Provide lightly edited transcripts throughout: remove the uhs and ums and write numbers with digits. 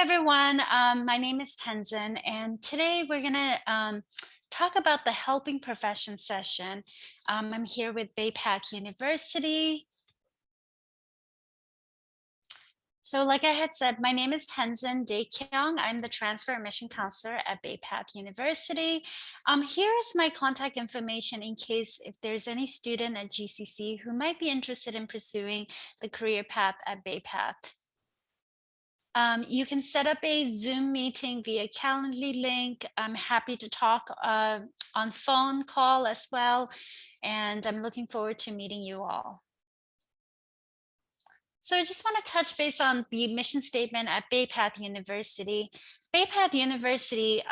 everyone. My name is Tenzin, and today we're going to talk about the Helping Profession session. I'm here with Baypath University. So like I had said, my name is Tenzin Daekyung. I'm the Transfer Admission Counselor at Baypath University. Here's my contact information in case if there's any student at GCC who might be interested in pursuing the career path at Baypath. You can set up a Zoom meeting via Calendly link. I'm happy to talk on phone call as well, and I'm looking forward to meeting you all. So I just want to touch base on the mission statement at Baypath University. Baypath University,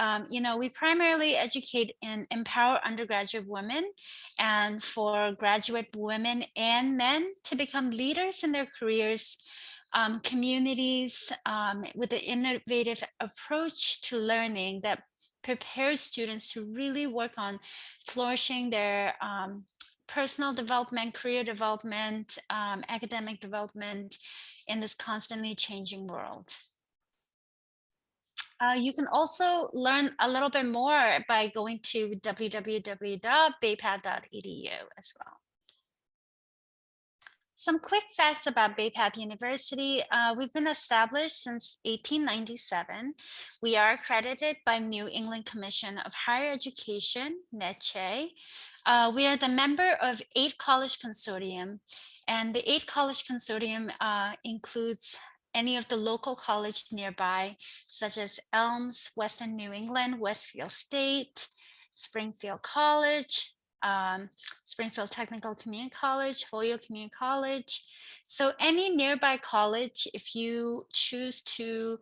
we primarily educate and empower undergraduate women and for graduate women and men to become leaders in their careers, communities with an innovative approach to learning that prepares students to really work on flourishing their personal development, career development, academic development in this constantly changing world. You can also learn a little bit more by going to www.baypath.edu as well. Some quick facts about Baypath University. We've been established since 1897. We are accredited by New England Commission of Higher Education, NECHE. We are the member of 8 College Consortium, and the 8 College Consortium includes any of the local college nearby, such as Elms, Western New England, Westfield State, Springfield College, Springfield Technical Community College, Holyoke Community College. So any nearby college, if you choose to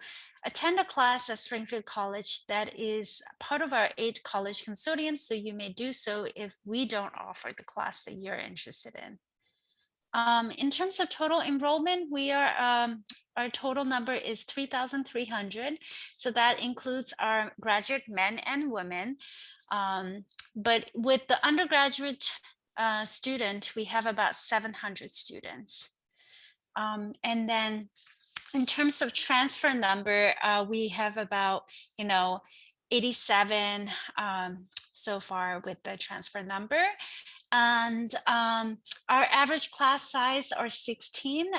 attend a class at Springfield College, that is part of our 8 college consortium. So you may do so if we don't offer the class that you're interested in. In terms of total enrollment, we are our total number is 3,300. So that includes our graduate men and women. But with the undergraduate student, we have about 700 students. And then in terms of transfer number, we have about, 87 so far with the transfer number. And our average class size are 16,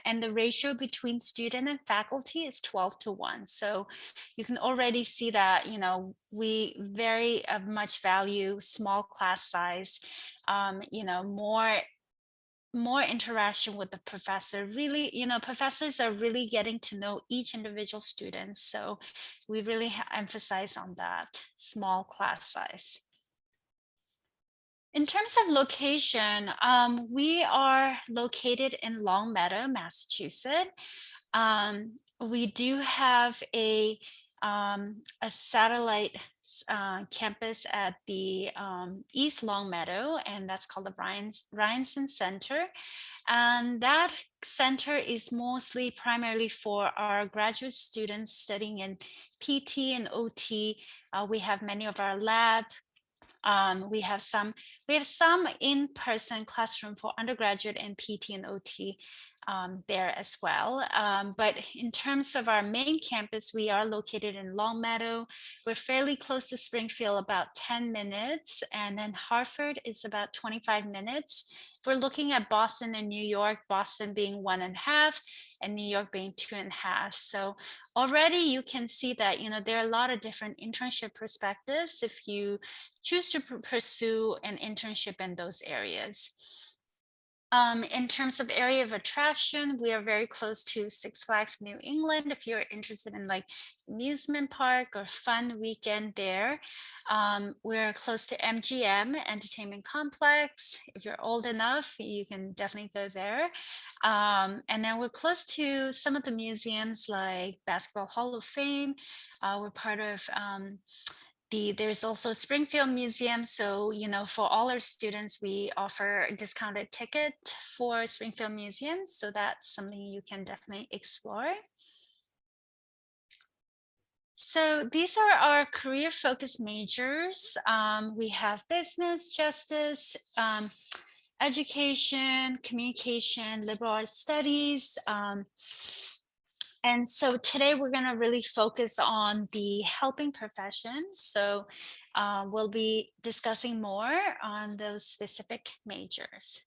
and the ratio between student and faculty is 12:1. So you can already see that, we very much value small class size, more interaction with the professor. Really, professors are really getting to know each individual student. So we really emphasize on that small class size. In terms of location, we are located in Longmeadow, Massachusetts. We do have a satellite campus at the East Longmeadow, and that's called the Ryansen Center. And that center is mostly primarily for our graduate students studying in PT and OT. We have many of our labs. We have some in-person classroom for undergraduate and PT and OT there as well. But in terms of our main campus, we are located in Longmeadow. We're fairly close to Springfield, about 10 minutes, and then Hartford is about 25 minutes. If we're looking at Boston and New York, Boston being 1.5 and New York being 2.5. So already you can see that, there are a lot of different internship perspectives if you choose to pursue an internship in those areas. In terms of area of attraction, we are very close to Six Flags New England. If you're interested in like amusement park or fun weekend there, we're close to MGM, Entertainment Complex. If you're old enough, you can definitely go there. And then we're close to some of the museums like Basketball Hall of Fame. We're part of there's also Springfield Museum. So, for all our students, we offer a discounted ticket for Springfield Museum. So that's something you can definitely explore. So these are our career focused majors. We have business, justice, education, communication, liberal arts studies, And so today we're going to really focus on the helping profession. So we'll be discussing more on those specific majors.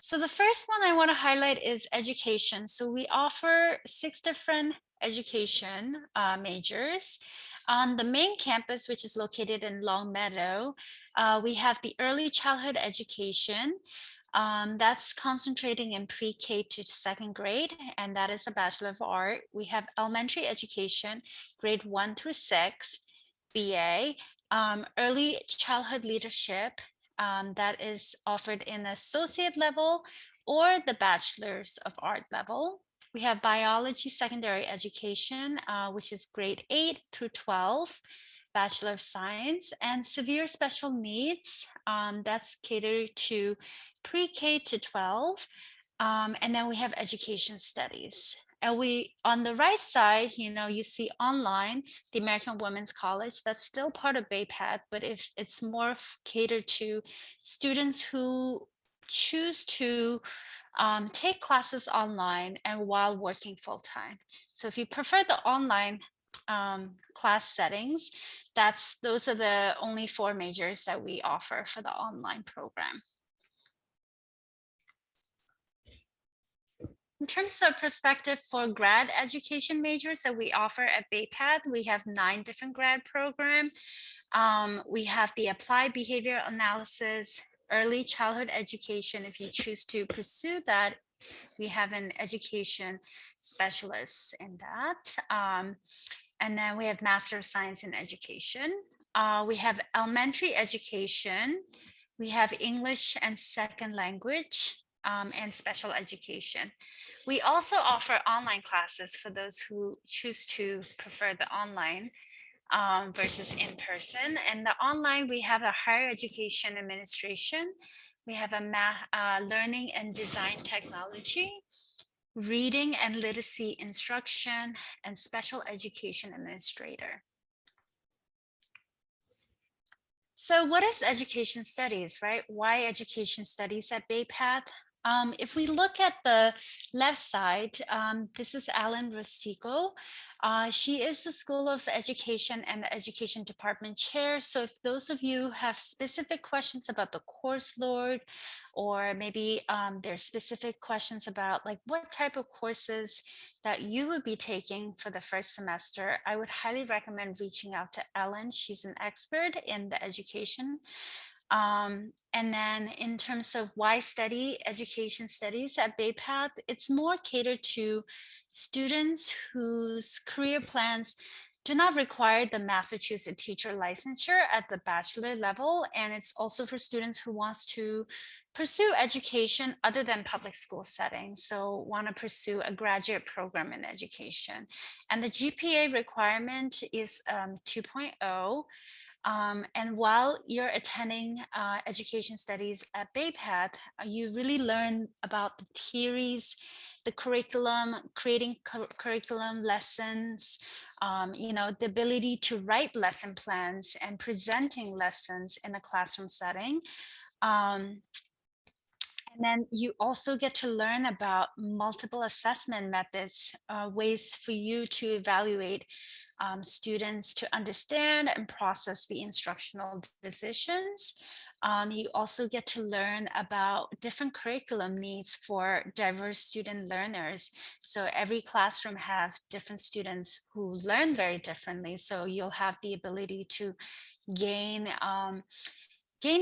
So the first one I want to highlight is education. So we offer 6 different education majors. On the main campus, which is located in Long Meadow, we have the early childhood education. That's concentrating in pre-K to 2nd grade, and that is a Bachelor of Art. We have elementary education, grade 1 through 6, BA, early childhood leadership, that is offered in associate level or the Bachelor's of Art level. We have biology secondary education, which is grade 8 through 12, Bachelor of Science, and severe special needs, that's catered to pre-K to 12. And then we have education studies. And we, on the right side, you see online, the American Women's College, that's still part of Baypath, but if it's more catered to students who choose to take classes online and while working full time. So if you prefer the online class settings, those are the only 4 majors that we offer for the online program. In terms of perspective for grad education majors that we offer at Baypath, we have 9 different grad programs. We have the applied behavior analysis, early childhood education. If you choose to pursue that, we have an education specialist in that. And then we have Master of Science in Education. We have elementary education. We have English and second language, and special education. We also offer online classes for those who choose to prefer the online versus in person. And the online, we have a higher education administration. We have a math, learning and design technology, reading and literacy instruction, and special education administrator. So what is education studies, right? Why education studies at Baypath? If we look at the left side, this is Alan Rustico. She is the School of Education and the Education Department Chair. So if those of you have specific questions about the course load, or maybe there's specific questions about like what type of courses that you would be taking for the first semester, I would highly recommend reaching out to Ellen. She's an expert in the education. And then in terms of why study education studies at Baypath, it's more catered to students whose career plans do not require the Massachusetts teacher licensure at the bachelor level. And it's also for students who wants to pursue education other than public school settings. So want to pursue a graduate program in education. And the GPA requirement is 2.0. And while you're attending education studies at Baypath, you really learn about the theories, the curriculum, creating curriculum lessons, the ability to write lesson plans and presenting lessons in a classroom setting. And then you also get to learn about multiple assessment methods, ways for you to evaluate students to understand and process the instructional decisions. You also get to learn about different curriculum needs for diverse student learners. So every classroom has different students who learn very differently. So you'll have the ability to gain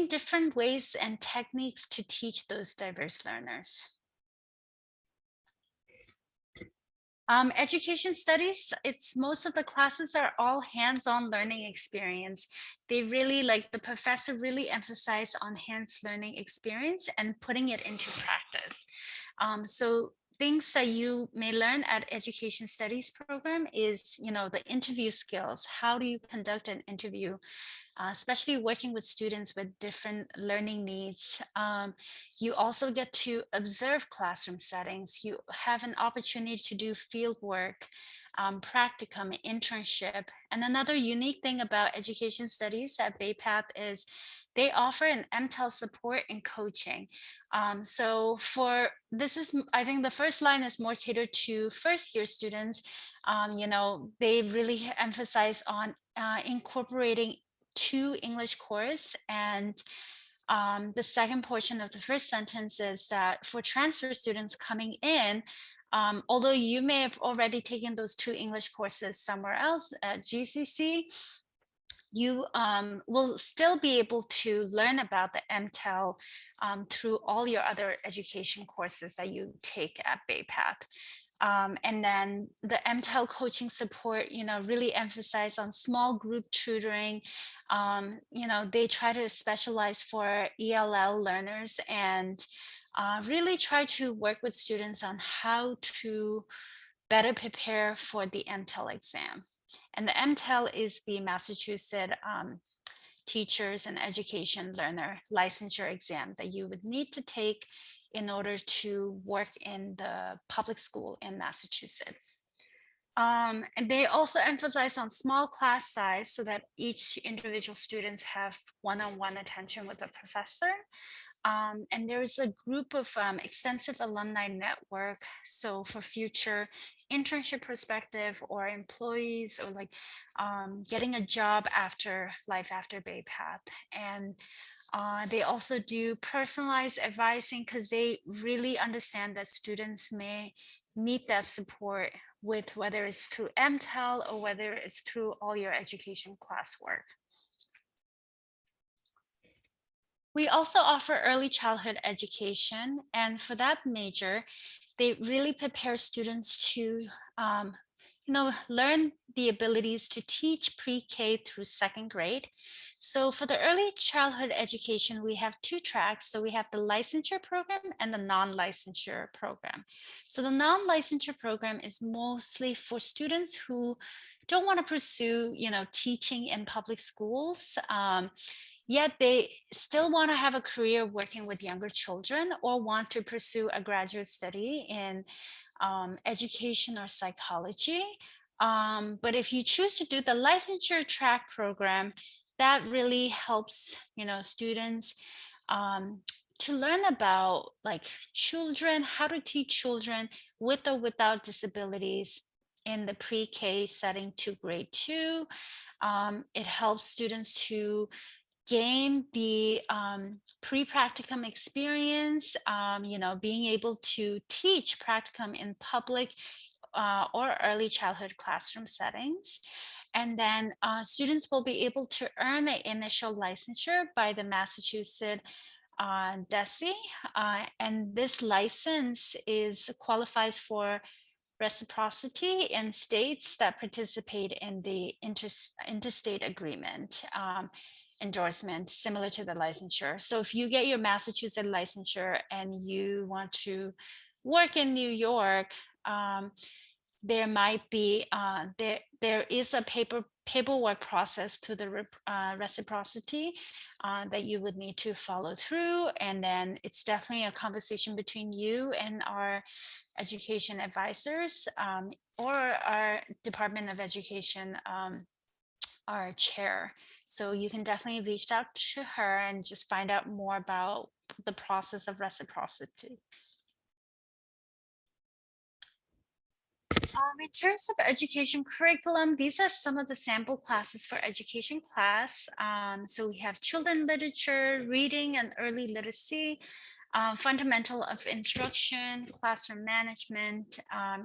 different ways and techniques to teach those diverse learners. Education studies, most of the classes are all hands-on learning experience. They really, like, the professor really emphasize on hands learning experience and putting it into practice. So things that you may learn at education studies program is, the interview skills. How do you conduct an interview? Especially working with students with different learning needs. You also get to observe classroom settings. You have an opportunity to do field work. practicum, internship. And another unique thing about education studies at Baypath is they offer an MTEL support and coaching. So for this is, I think the first line is more catered to first year students. They really emphasize on incorporating 2 English course. And the second portion of the first sentence is that for transfer students coming in, although you may have already taken those 2 English courses somewhere else at GCC, you will still be able to learn about the MTEL through all your other education courses that you take at Baypath. And then the MTEL coaching support, really emphasize on small group tutoring. They try to specialize for ELL learners and really try to work with students on how to better prepare for the MTEL exam. And the MTEL is the Massachusetts Teachers and Education Learner Licensure exam that you would need to take in order to work in the public school in Massachusetts. And they also emphasize on small class size so that each individual students have one-on-one attention with a professor. And there is a group of extensive alumni network. So for future internship perspective or employees or like getting a job after life after Baypath. And they also do personalized advising because they really understand that students may need that support with whether it's through MTEL or whether it's through all your education classwork. We also offer early childhood education, and for that major, they really prepare students to learn the abilities to teach pre-K through 2nd grade. So for the early childhood education, we have 2 tracks. So we have the licensure program and the non-licensure program. So the non-licensure program is mostly for students who don't want to pursue, teaching in public schools. Yet they still want to have a career working with younger children or want to pursue a graduate study in education or psychology. But if you choose to do the licensure track program, that really helps, students to learn about like children, how to teach children with or without disabilities in the pre-K setting to grade 2. It helps students to gain the pre-practicum experience, being able to teach practicum in public or early childhood classroom settings. And then students will be able to earn the initial licensure by the Massachusetts DESE. And this license qualifies for reciprocity in states that participate in the interstate agreement endorsement, similar to the licensure. So if you get your Massachusetts licensure and you want to work in New York, there might be there is a paperwork process to the reciprocity that you would need to follow through, and then it's definitely a conversation between you and our education advisors or our Department of Education, our chair. So you can definitely reach out to her and just find out more about the process of reciprocity. In terms of education curriculum, these are some of the sample classes for education class. So we have children literature, reading and early literacy, fundamental of instruction, classroom management,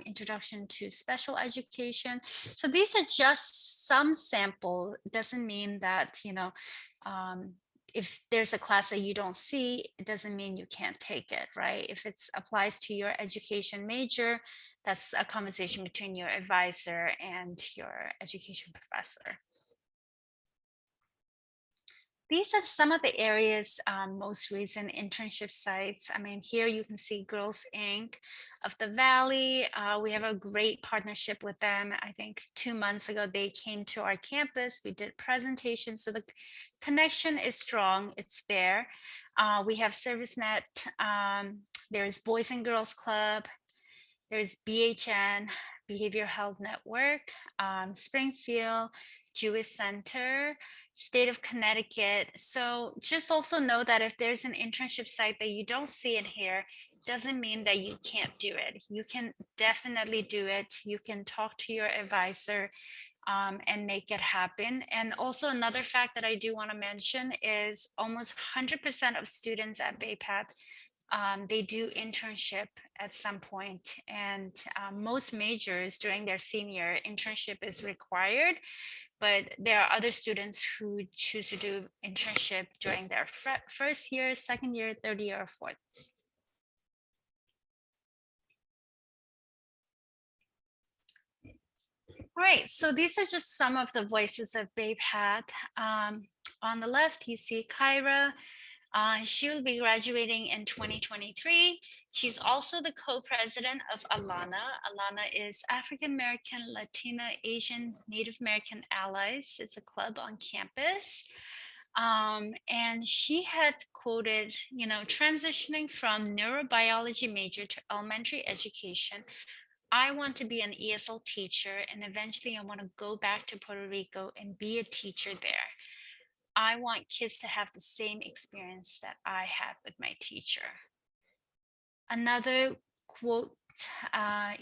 introduction to special education. So these are just some sample. It doesn't mean that, if there's a class that you don't see, it doesn't mean you can't take it, right? If it applies to your education major, that's a conversation between your advisor and your education professor. These are some of the areas, most recent internship sites. I mean, here you can see Girls Inc. of the Valley. We have a great partnership with them. I think 2 months ago, they came to our campus. We did presentations. So the connection is strong. It's there. We have ServiceNet. There's Boys and Girls Club. There's BHN, Behavioral Health Network, Springfield, Jewish Center, State of Connecticut. So just also know that if there's an internship site that you don't see in here, doesn't mean that you can't do it. You can definitely do it. You can talk to your advisor and make it happen. And also another fact that I do want to mention is almost 100% of students at Baypath, they do internship at some point, and most majors during their senior internship is required, but there are other students who choose to do internship during their first year, second year, third year, or fourth. All right, so these are just some of the voices of Baypath. On the left, you see Kyra. She will be graduating in 2023. She's also the co-president of Alana. Alana is African American, Latina, Asian, Native American Allies. It's a club on campus. And she had quoted, transitioning from neurobiology major to elementary education, I want to be an ESL teacher, and eventually I want to go back to Puerto Rico and be a teacher there. I want kids to have the same experience that I had with my teacher. Another quote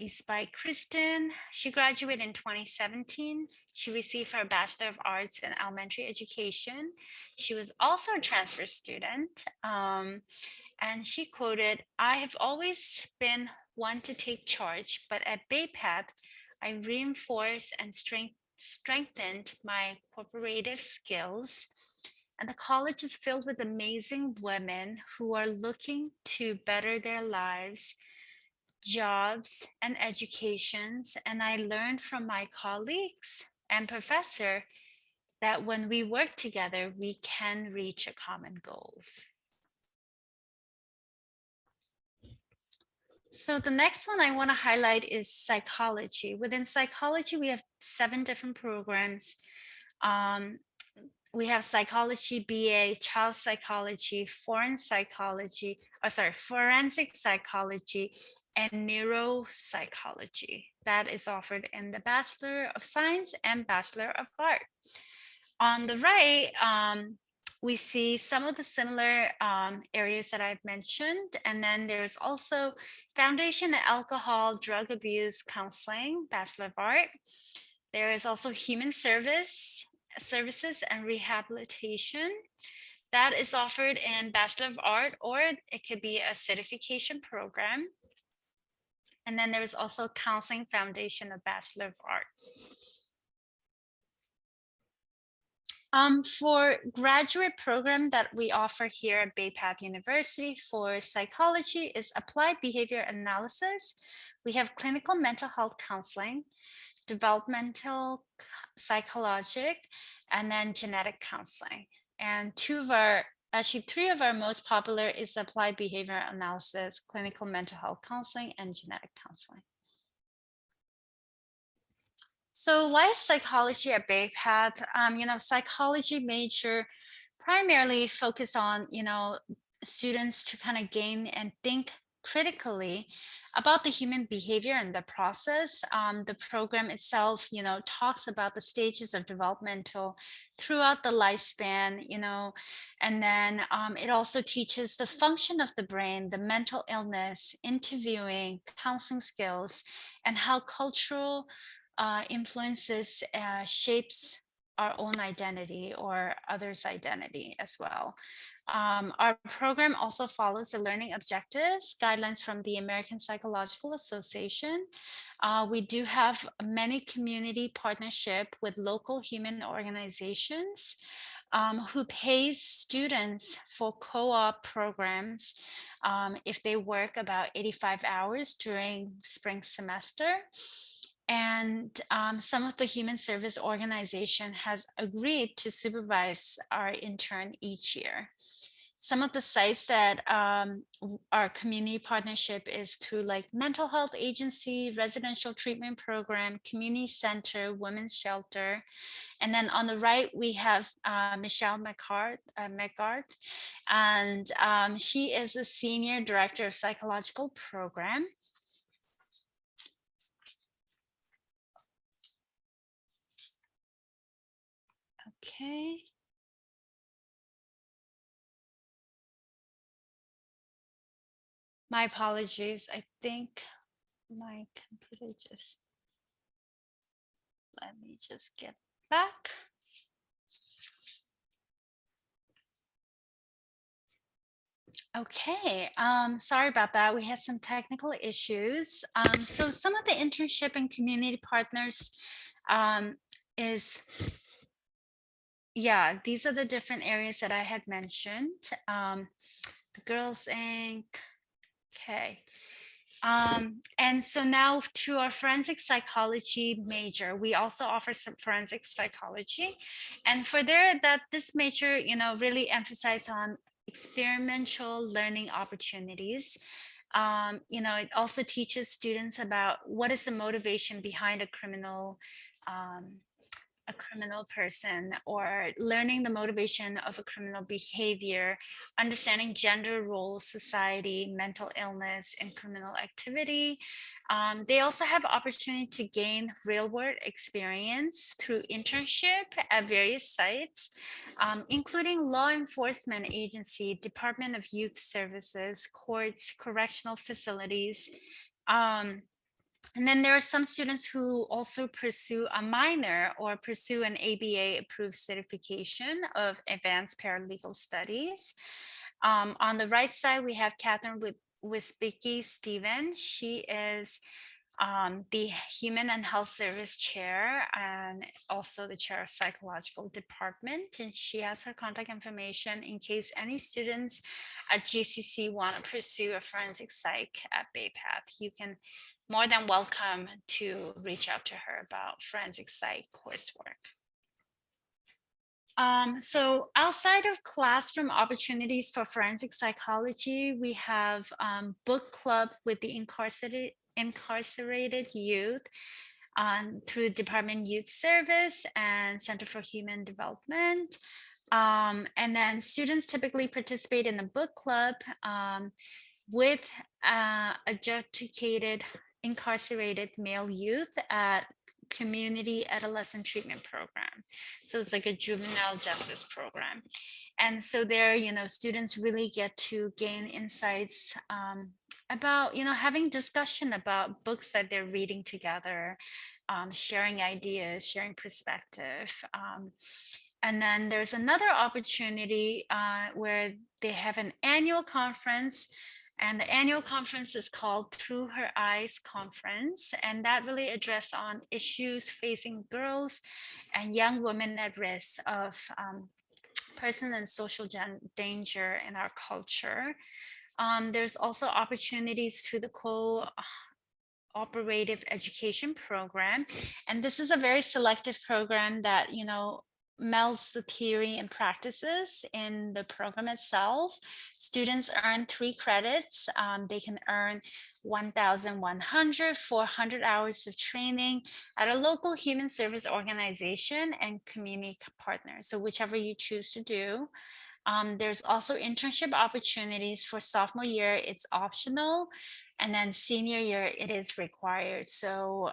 is by Kristen. She graduated in 2017. She received her Bachelor of Arts in Elementary Education. She was also a transfer student. And she quoted, I have always been one to take charge, but at Baypath, I reinforced and strengthened my cooperative skills. And the college is filled with amazing women who are looking to better their lives, jobs, and educations. And I learned from my colleagues and professor that when we work together, we can reach a common goals. So the next one I want to highlight is psychology. Within psychology, we have 7 different programs. We have psychology BA, child psychology, forensic psychology, and neuropsychology. That is offered in the Bachelor of Science and Bachelor of Art. On the right, we see some of the similar areas that I've mentioned. And then there's also Foundation in Alcohol, Drug Abuse Counseling, Bachelor of Art. There is also Human Services and Rehabilitation. That is offered in Bachelor of Art, or it could be a certification program. And then there's also Counseling Foundation of Bachelor of Art. For graduate program that we offer here at Baypath University for psychology is applied behavior analysis. We have clinical mental health counseling, developmental psychologic, and then genetic counseling. And three of our most popular is applied behavior analysis, clinical mental health counseling, and genetic counseling. So why is psychology at Baypath? Psychology major primarily focus on, students to kind of gain and think critically about the human behavior and the process. The program itself, talks about the stages of developmental throughout the lifespan, and then it also teaches the function of the brain, the mental illness, interviewing, counseling skills, and how cultural influences shapes our own identity or others' identity as well. Our program also follows the learning objectives guidelines from the American Psychological Association. We do have many community partnership with local human organizations who pays students for co-op programs if they work about 85 hours during spring semester. And some of the human service organization has agreed to supervise our intern each year. Some of the sites that our community partnership is through, like mental health agency, residential treatment program, community center, women's shelter. And then on the right, we have Michelle Mccarthy, and she is the Senior Director of Psychological Program. Okay. My apologies. I think my computer just, let me just get back. Okay, sorry about that. We had some technical issues. So some of the internship and community partners um, is, yeah, these are the different areas that I had mentioned. The Girls Inc. Okay. And so now to our forensic psychology major, we also offer some forensic psychology. And for this major, really emphasize on experiential learning opportunities. It also teaches students about what is the motivation behind um, a criminal person, or learning the motivation of a criminal behavior, understanding gender roles, society, mental illness, and criminal activity. They also have opportunity to gain real world experience through internship at various sites, including law enforcement agency, Department of Youth Services, courts, correctional facilities. And then there are some students who also pursue a minor or pursue an ABA approved certification of advanced paralegal studies. On the right side, we have Catherine Wisbicki Stevens. She is the Human and Health Service Chair and also the Chair of Psychological Department. And she has her contact information in case any students at GCC want to pursue a forensic psych at Baypath. You can more than welcome to reach out to her about forensic psych coursework. So outside of classroom opportunities for forensic psychology, we have book club with the incarcerated youth through Department Youth Service and Center for Human Development. And then students typically participate in the book club with educated incarcerated male youth at community adolescent treatment program. So it's like a juvenile justice program. And so there, students really get to gain insights about, having discussion about books that they're reading together, sharing ideas, sharing perspective. And then there's another opportunity where they have an annual conference, and the annual conference is called Through Her Eyes Conference, and that really addresses on issues facing girls and young women at risk of person and social danger in our culture. There's also opportunities through the Operative education program, and this is a very selective program that melds the theory and practices in the program itself. Students earn 3 credits. They can earn 1,100, 400 hours of training at a local human service organization and community partners, so whichever you choose to do. There's also internship opportunities for sophomore year. It's optional. And then senior year, it is required. So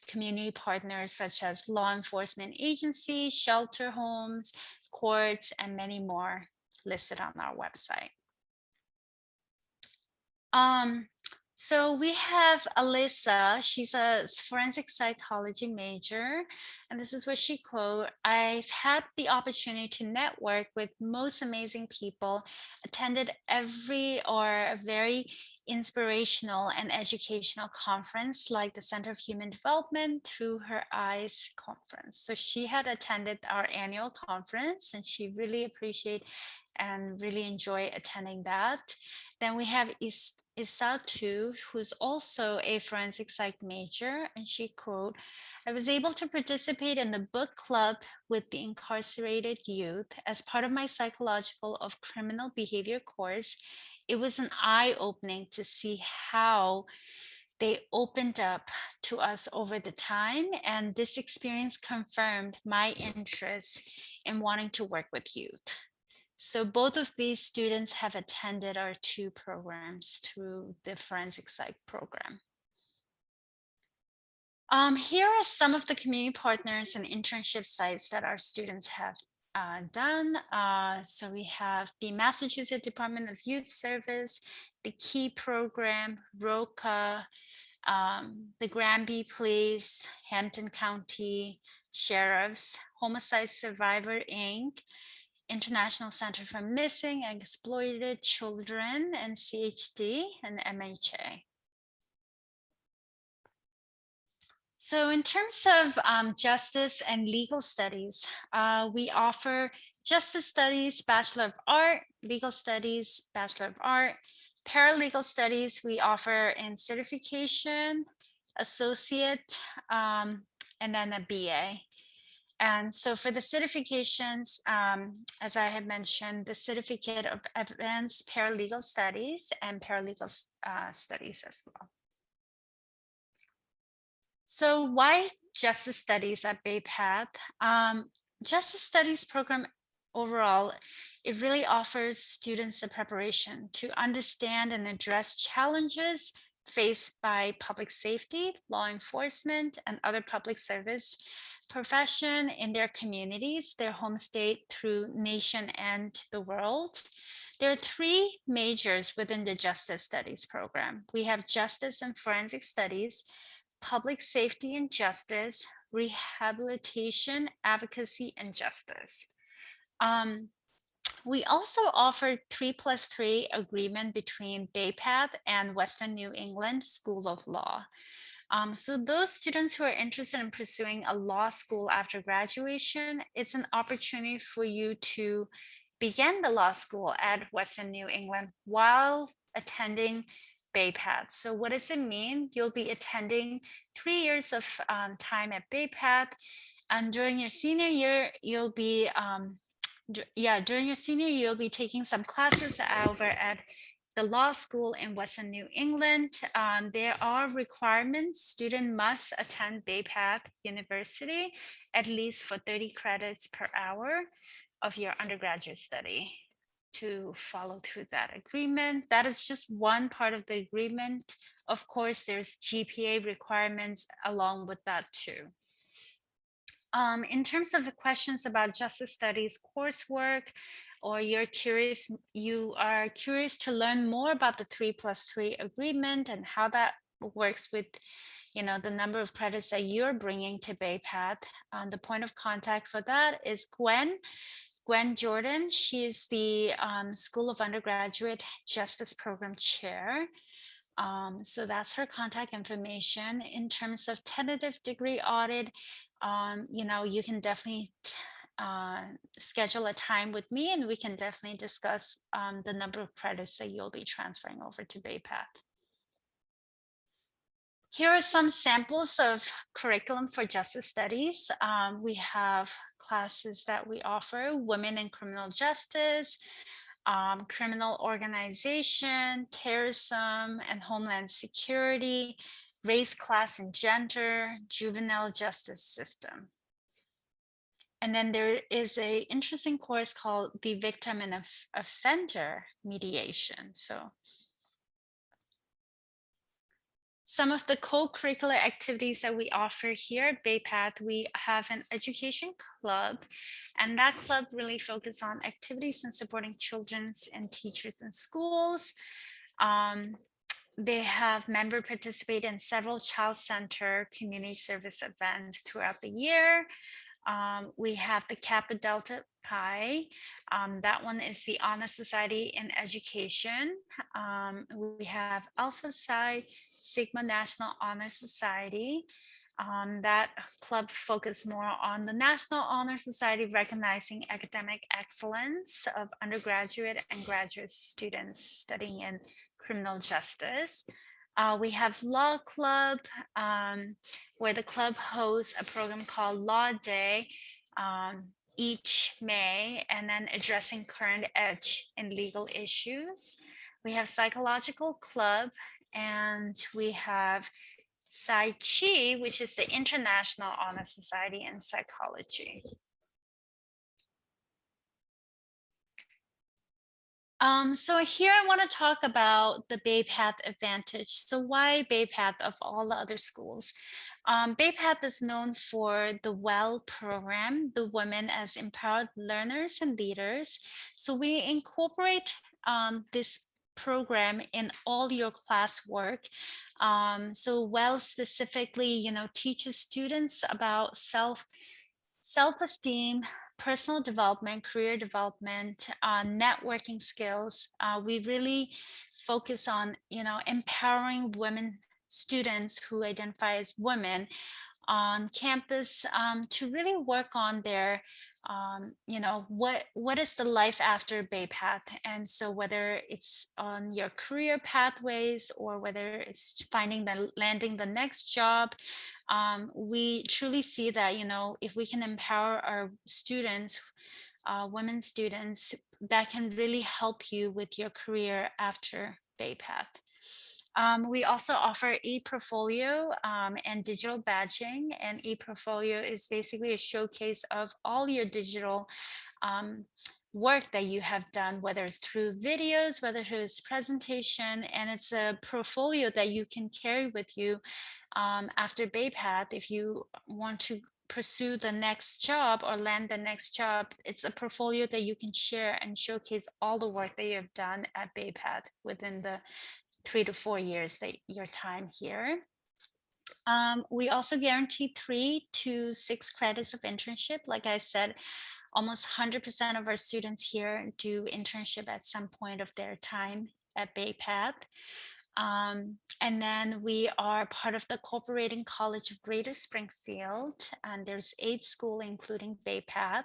community partners such as law enforcement agencies, shelter homes, courts, and many more listed on our website. So we have Alyssa. She's a forensic psychology major, and this is what she quote: "I've had the opportunity to network with most amazing people, attended every or very inspirational and educational conference like the Center of Human Development Through Her Eyes conference." So she had attended our annual conference, and she really appreciated and really enjoy attending that. Then we have Isatu, who's also a forensic psych major, and she quote, "I was able to participate in the book club with the incarcerated youth as part of my psychological of criminal behavior course. It was an eye-opening to see how they opened up to us over the time, and this experience confirmed my interest in wanting to work with youth." So both of these students have attended our 2 programs through the forensic psych program. Here are some of the community partners and internship sites that our students have done. So we have the Massachusetts Department of Youth Service, the KEY program, ROCA, the Granby Police, Hampton County Sheriff's, Homicide Survivor Inc., International Center for Missing and Exploited Children, and CHD, and MHA. So in terms of justice and legal studies, we offer justice studies, Bachelor of Art, legal studies, Bachelor of Art, paralegal studies we offer in certification, associate, and then a BA. And so for the certifications, as I have mentioned, the Certificate of Advanced Paralegal Studies and Paralegal Studies as well. So why justice studies at Baypath? Justice studies program overall, it really offers students the preparation to understand and address challenges faced by public safety, law enforcement, and other public service profession in their communities, their home state, through nation and the world. There are three majors within the justice studies program. We have justice and forensic studies, public safety and justice, rehabilitation, advocacy, and justice. We also offer 3+3 agreement between Baypath and Western New England School of Law. So those students who are interested in pursuing a law school after graduation, it's an opportunity for you to begin the law school at Western New England while attending Baypath. So what does it mean? You'll be attending 3 years of time at Baypath, and during your senior year, you'll be taking some classes over at the law school in Western New England. There are requirements. Student must attend Baypath University at least for 30 credits per hour of your undergraduate study to follow through that agreement. That is just one part of the agreement. Of course, there's GPA requirements along with that too. In terms of the questions about justice studies coursework, or you are curious to learn more about the 3+3 agreement and how that works with the number of credits that you're bringing to Baypath, the point of contact for that is Gwen Jordan. She is the School of Undergraduate Justice Program Chair. So that's her contact information. In terms of tentative degree audit, you can definitely schedule a time with me, and we can definitely discuss the number of credits that you'll be transferring over to Baypath. Here are some samples of curriculum for justice studies. We have classes that we offer: women in criminal justice, criminal organization, terrorism and homeland security, race, class, and gender, juvenile justice system. And then there is an interesting course called the victim and offender mediation. So some of the co-curricular activities that we offer here at Baypath, we have an education club, and that club really focuses on activities and supporting children and teachers in schools. They have members participate in several child center community service events throughout the year. We have the Kappa Delta Pi. That one is the Honor Society in Education. We have Alpha Psi Sigma National Honor Society. That club focuses more on the National Honor Society, recognizing academic excellence of undergraduate and graduate students studying in criminal justice. We have Law Club, where the club hosts a program called Law Day each May, and then addressing current edge in legal issues. We have Psychological Club, and we have Psi Chi, which is the International Honor Society in Psychology. So here I want to talk about the Baypath advantage. So why Baypath of all the other schools? Baypath is known for the WELL program, the Women as Empowered Learners and Leaders. So we incorporate this program in all your classwork. So WELL specifically, teaches students about self-esteem, personal development, career development, networking skills. We really focus on, empowering women students who identify as women on campus to really work on their what is the life after Baypath. And so whether it's on your career pathways or whether it's finding the landing the next job, we truly see that if we can empower our students, women students, that can really help you with your career after Baypath. We also offer e-portfolio and digital badging. And e-portfolio is basically a showcase of all your digital work that you have done, whether it's through videos, whether it's presentation, and it's a portfolio that you can carry with you after Baypath if you want to pursue the next job or land the next job. It's a portfolio that you can share and showcase all the work that you have done at Baypath within the 3 to 4 years that your time here. We also guarantee 3 to 6 credits of internship. Like I said, almost 100% of our students here do internship at some point of their time at Baypath. And then we are part of the Cooperating College of Greater Springfield, and there's 8 schools, including Baypath.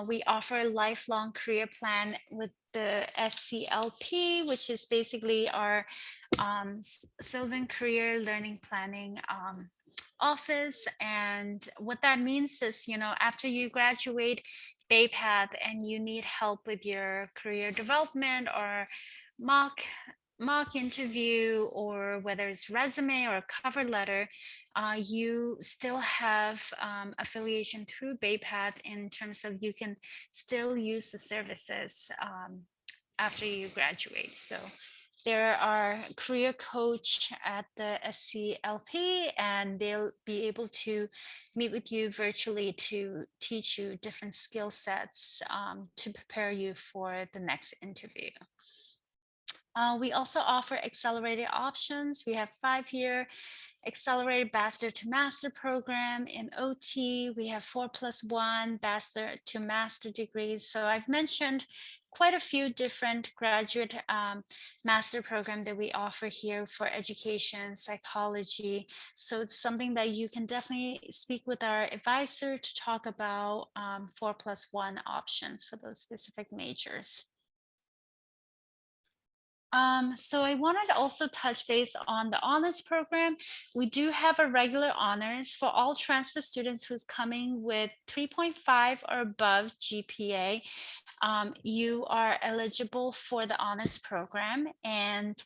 We offer a lifelong career plan with the SCLP, which is basically our Sylvan Career Learning Planning office. And what that means is, after you graduate Baypath and you need help with your career development or mock interview, or whether it's resume or cover letter, you still have affiliation through Baypath in terms of you can still use the services after you graduate. So there are career coach at the SCLP, and they'll be able to meet with you virtually to teach you different skill sets to prepare you for the next interview. We also offer accelerated options. We have 5-year accelerated bachelor to master program. In OT, we have 4+1 bachelor to master degrees. So I've mentioned quite a few different graduate master program that we offer here for education, psychology. So it's something that you can definitely speak with our advisor to talk about 4+1 options for those specific majors. So I wanted to also touch base on the honors program. We do have a regular honors for all transfer students who's coming with 3.5 or above GPA. You are eligible for the honors program, and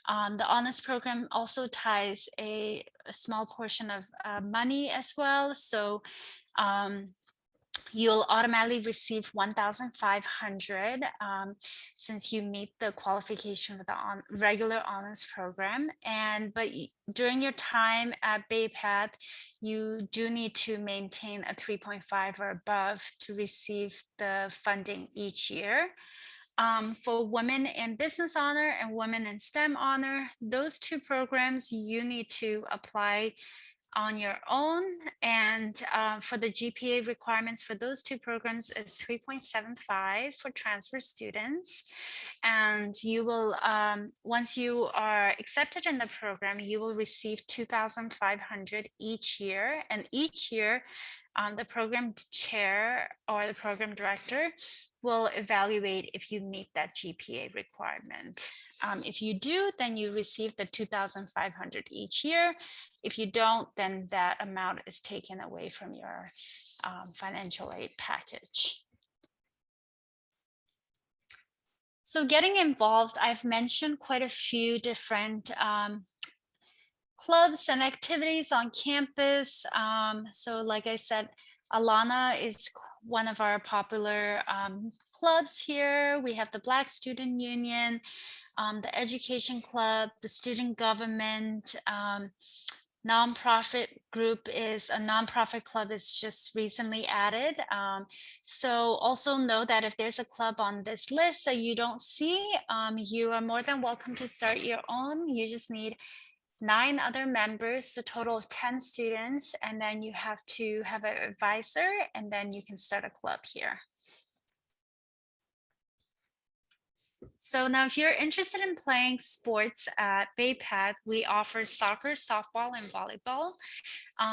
the honors program also ties a small portion of money as well. So you'll automatically receive 1,500 since you meet the qualification for the regular honors program. But during your time at Baypath, you do need to maintain a 3.5 or above to receive the funding each year. For women in business honor and women in STEM honor, those 2 programs you need to apply on your own. And for the GPA requirements for those 2 programs is 3.75 for transfer students. And you will, once you are accepted in the program, you will receive 2,500 each year. And each year, the program chair or the program director will evaluate if you meet that GPA requirement. If you do, then you receive the 2,500 each year. If you don't, then that amount is taken away from your financial aid package. So getting involved, I've mentioned quite a few different clubs and activities on campus. So like I said, Alana is one of our popular clubs here. We have the Black Student Union, the Education Club, the Student Government, nonprofit group is a nonprofit club is just recently added. So also know that if there's a club on this list that you don't see, you are more than welcome to start your own. You just need 9 other members, a total of 10 students, and then you have to have an advisor, and then you can start a club here. So now if you're interested in playing sports at Baypath, we offer soccer, softball, and volleyball.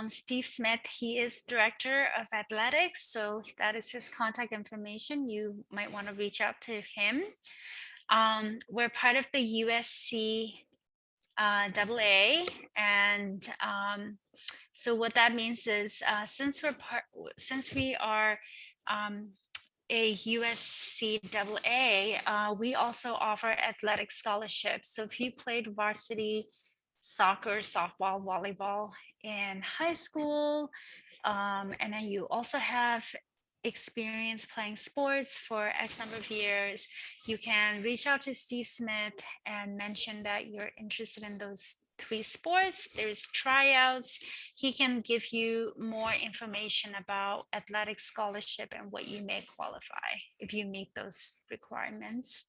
Steve Smith, he is director of athletics, so that is his contact information. You might want to reach out to him. We're part of the USC AA, and so what that means is since we are a USC AA, we also offer athletic scholarships. So if you played varsity soccer, softball, volleyball in high school, and then you also have experience playing sports for X number of years, you can reach out to Steve Smith and mention that you're interested in those 3 sports. There's tryouts. He can give you more information about athletic scholarship and what you may qualify if you meet those requirements.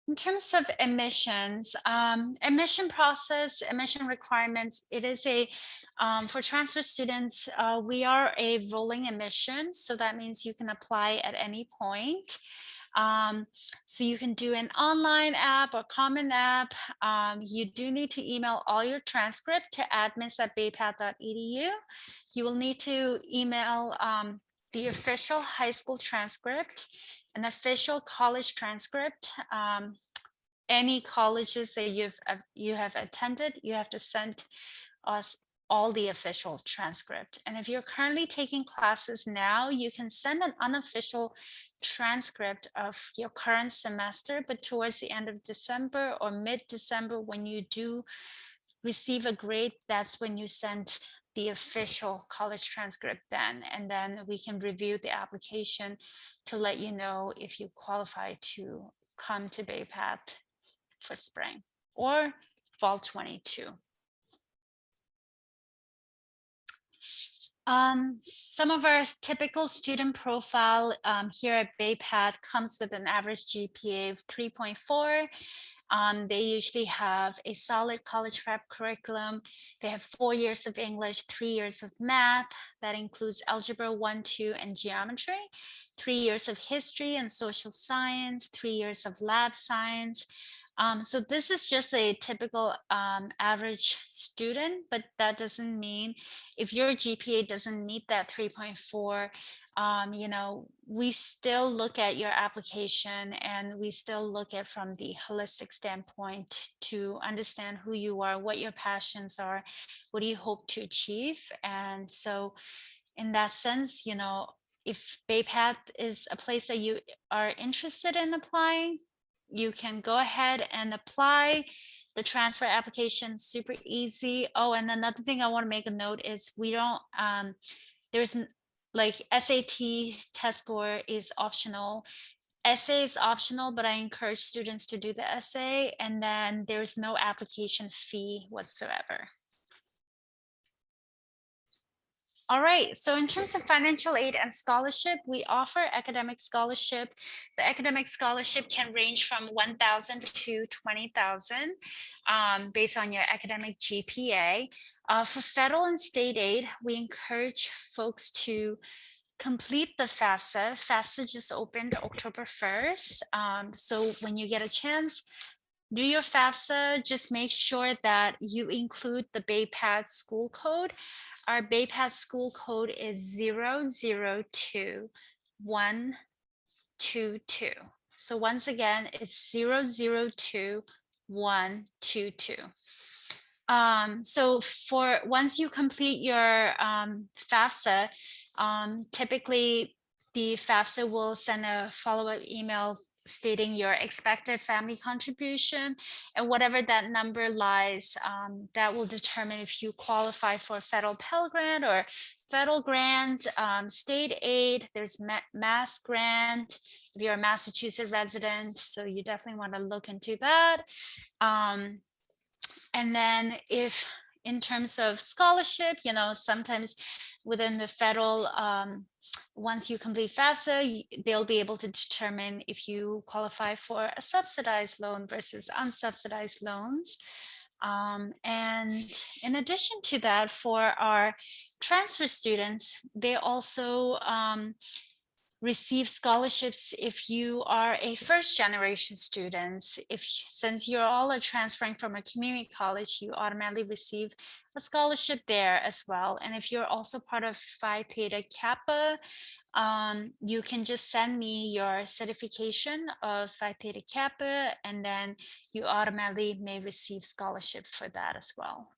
In terms of admissions, admission process, admission requirements, it is for transfer students, we are a rolling admission. So that means you can apply at any point. So you can do an online app or common app. You do need to email all your transcript to admins@baypath.edu. You will need to email the official high school transcript, an official college transcript. Any colleges that you have attended, you have to send us all the official transcript. And if you're currently taking classes now, you can send an unofficial transcript of your current semester, but towards the end of December or mid-December, when you do receive a grade, that's when you send the official college transcript then, and then we can review the application to let you know if you qualify to come to Baypath for spring or fall 22. Some of our typical student profile here at Baypath comes with an average GPA of 3.4. They usually have a solid college prep curriculum. They have 4 years of English, 3 years of math. That includes algebra 1, 2, and geometry. 3 years of history and social science, 3 years of lab science. So this is just a typical average student, but that doesn't mean if your GPA doesn't meet that 3.4, you know, we still look at your application and we still look at from the holistic standpoint to understand who you are, what your passions are, what do you hope to achieve. And so in that sense, you know, if Baypath is a place that you are interested in applying, you can go ahead and apply. The transfer application super easy. Oh, and another thing I want to make a note is we don't there's like SAT test score is optional. Essay is optional, but I encourage students to do the essay, and then there's no application fee whatsoever. All right, so in terms of financial aid and scholarship, we offer academic scholarship. The academic scholarship can range from 1,000 to 20,000 based on your academic GPA. For federal and state aid, we encourage folks to complete the FAFSA. FAFSA just opened October 1st. So when you get a chance, do your FAFSA. Just make sure that you include the Baypath school code. Our Baypath school code is 002122. So once again, it's 002122. So for once you complete your FAFSA, typically the FAFSA will send a follow-up email stating your expected family contribution, and whatever that number lies, that will determine if you qualify for a federal Pell Grant or federal grant, state aid. There's Mass grant if you're a Massachusetts resident, so you definitely want to look into that. And then if in terms of scholarship, you know, sometimes within the federal, once you complete FAFSA, they'll be able to determine if you qualify for a subsidized loan versus unsubsidized loans. And in addition to that, for our transfer students, they also receive scholarships if you are a first generation student. Since you're all are transferring from a community college, you automatically receive a scholarship there as well. And if you're also part of Phi Theta Kappa, you can just send me your certification of Phi Theta Kappa, and then you automatically may receive scholarship for that as well.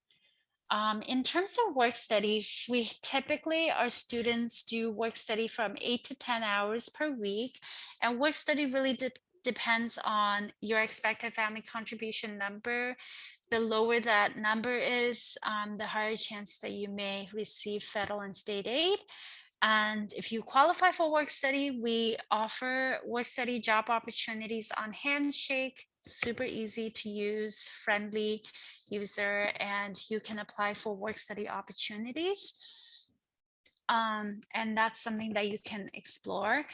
In terms of work study, we typically, our students do work study from 8 to 10 hours per week, and work study really depends on your expected family contribution number. The lower that number is, the higher chance that you may receive federal and state aid. And if you qualify for work study, we offer work study job opportunities on Handshake. Super easy to use, friendly user, and you can apply for work study opportunities. And that's something that you can explore.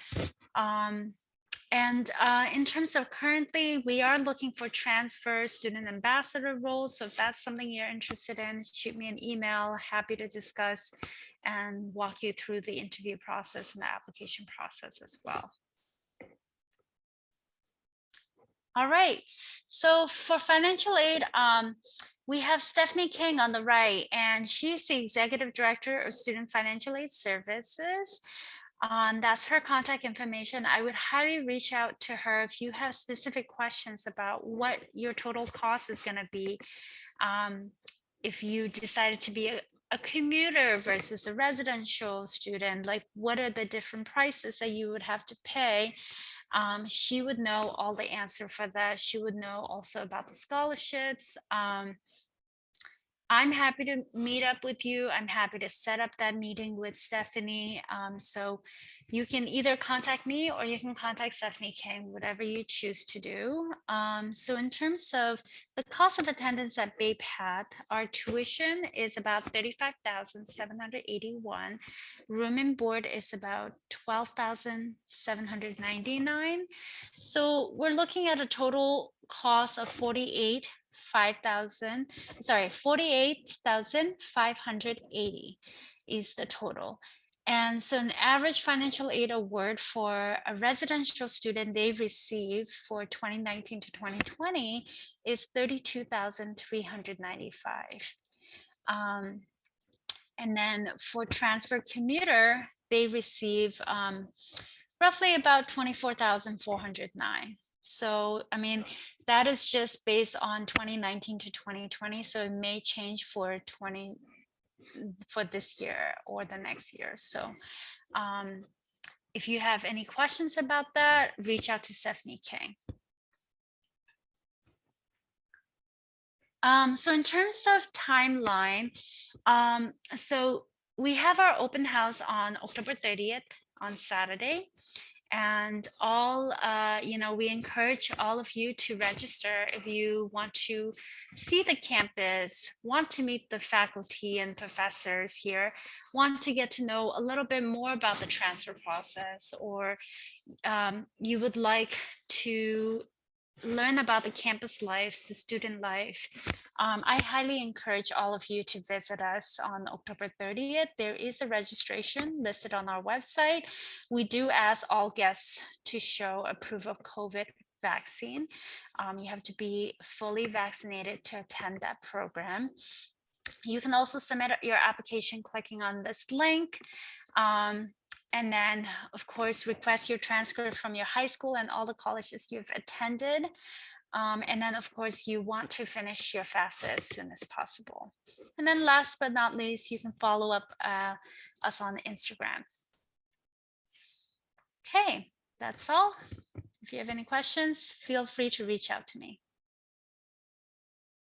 And in terms of currently, we are looking for transfer student ambassador roles. So if that's something you're interested in, shoot me an email. Happy to discuss and walk you through the interview process and the application process as well. All right, so for financial aid, we have Stephanie King on the right, and she's the Executive Director of Student Financial Aid Services. That's her contact information. I would highly reach out to her if you have specific questions about what your total cost is going to be. If you decided to be a commuter versus a residential student, like what are the different prices that you would have to pay? She would know all the answer for that. She would know also about the scholarships. I'm happy to meet up with you. I'm happy to set up that meeting with Stephanie. So you can either contact me or you can contact Stephanie King, whatever you choose to do. So in terms of the cost of attendance at Baypath, our tuition is about $35,781. Room and board is about $12,799. So we're looking at a total cost of $48,580 is the total. And so an average financial aid award for a residential student they receive for 2019 to 2020 is $32,395. And then for transfer commuter, they receive roughly about $24,409. So, I mean, that is just based on 2019 to 2020. So it may change for this year or the next year. So if you have any questions about that, reach out to Stephanie King. So in terms of timeline, so we have our open house on October 30th on Saturday. And we encourage all of you to register if you want to see the campus, want to meet the faculty and professors here, want to get to know a little bit more about the transfer process, or you would like to learn about the campus life, the student life. I highly encourage all of you to visit us on October 30th. There is a registration listed on our website. We do ask all guests to show a proof of COVID vaccine. You have to be fully vaccinated to attend that program. You can also submit your application clicking on this link. And then, of course, request your transcript from your high school and all the colleges you've attended. And then, of course, you want to finish your FAFSA as soon as possible. And then last but not least, you can follow up us on Instagram. Okay, that's all. If you have any questions, feel free to reach out to me.